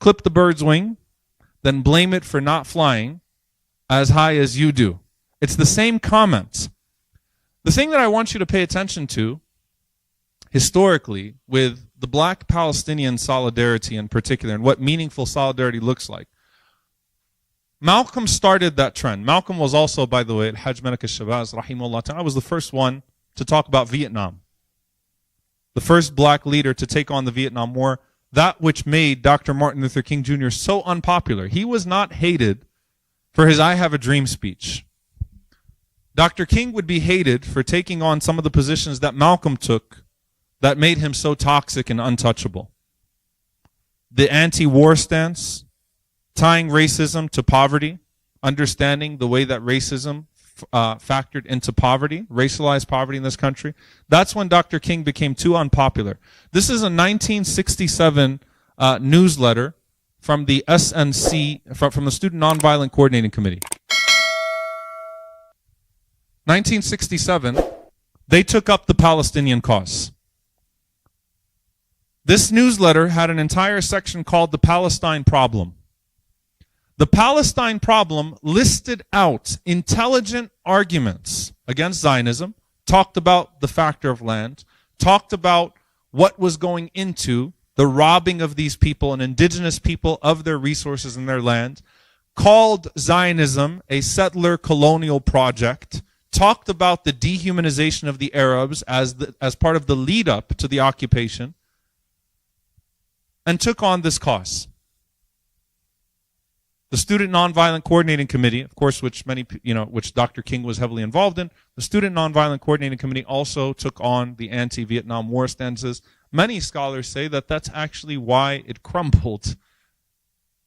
clip the bird's wing, then blame it for not flying as high as you do. It's the same comments. The thing that I want you to pay attention to, historically, with the black Palestinian solidarity in particular, and what meaningful solidarity looks like. Malcolm started that trend. Malcolm was also, by the way, Al-Hajj Malik al-Shabazz, rahimahullah ta'ala, was the first one to talk about Vietnam. The first black leader to take on the Vietnam War, that which made Dr. Martin Luther King Jr. so unpopular. He was not hated for his I Have a Dream speech. Dr. King would be hated for taking on some of the positions that Malcolm took that made him so toxic and untouchable. The anti-war stance, tying racism to poverty, understanding the way that racism factored into poverty, racialized poverty in this country. That's when Dr. King became too unpopular. This is a 1967 newsletter from the SNC, from the Student Nonviolent Coordinating Committee. 1967, they took up the Palestinian cause. This newsletter had an entire section called the Palestine Problem. The Palestine Problem listed out intelligent arguments against Zionism, talked about the factor of land, talked about what was going into the robbing of these people and indigenous people of their resources and their land, called Zionism a settler colonial project, talked about the dehumanization of the Arabs as part of the lead up to the occupation, and took on this cause. The Student Nonviolent Coordinating Committee, of course, which Dr. King was heavily involved in, the Student Nonviolent Coordinating Committee also took on the anti-Vietnam War stances. Many scholars say that that's actually why it crumbled,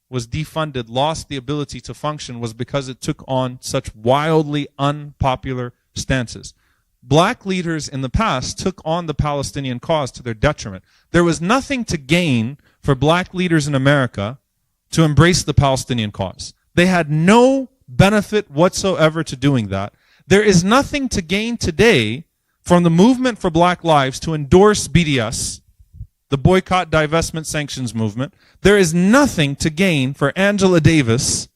was defunded, lost the ability to function, was because it took on such wildly unpopular stances. Black leaders in the past took on the Palestinian cause to their detriment. There was nothing to gain for black leaders in America to embrace the Palestinian cause. They had no benefit whatsoever to doing that. There is nothing to gain today from the movement for black lives to endorse BDS, the boycott, divestment, sanctions movement. There is nothing to gain for Angela Davis,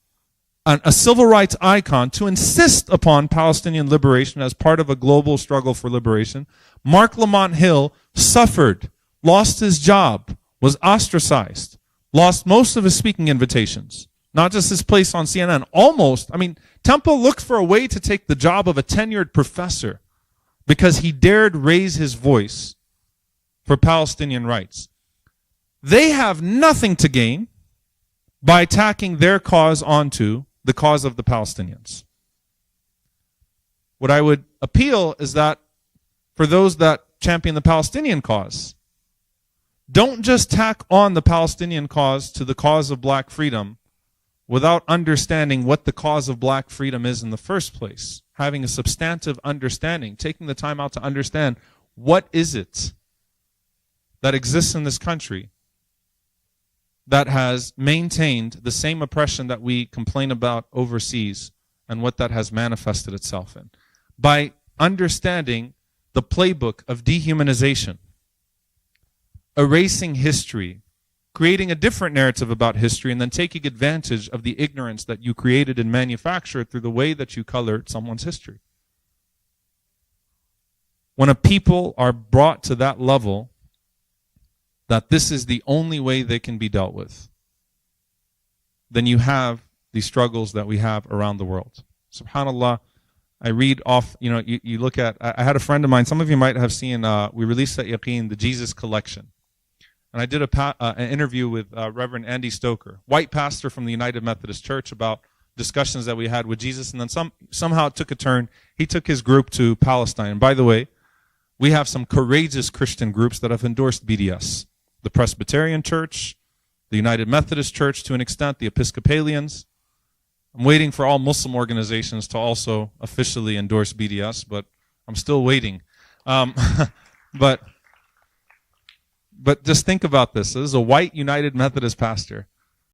a civil rights icon, to insist upon Palestinian liberation as part of a global struggle for liberation. Mark Lamont Hill suffered, lost his job, was ostracized, lost most of his speaking invitations, not just his place on CNN. Temple looked for a way to take the job of a tenured professor because he dared raise his voice for Palestinian rights. They have nothing to gain by tacking their cause onto the cause of the Palestinians. What I would appeal is that for those that champion the Palestinian cause, don't just tack on the Palestinian cause to the cause of black freedom without understanding what the cause of black freedom is in the first place. Having a substantive understanding, taking the time out to understand what is it that exists in this country that has maintained the same oppression that we complain about overseas and what that has manifested itself in. By understanding the playbook of dehumanization, erasing history, creating a different narrative about history, and then taking advantage of the ignorance that you created and manufactured through the way that you colored someone's history. When a people are brought to that level, that this is the only way they can be dealt with, then you have the struggles that we have around the world. SubhanAllah, I read off, you look at, I had a friend of mine, some of you might have seen, we released at Yaqeen, the Jesus Collection. And I did an interview with Reverend Andy Stoker, white pastor from the United Methodist Church, about discussions that we had with Jesus. And then somehow it took a turn. He took his group to Palestine. And by the way, we have some courageous Christian groups that have endorsed BDS. The Presbyterian Church, the United Methodist Church to an extent, the Episcopalians. I'm waiting for all Muslim organizations to also officially endorse BDS, but I'm still waiting. But just think about this. This is a white United Methodist pastor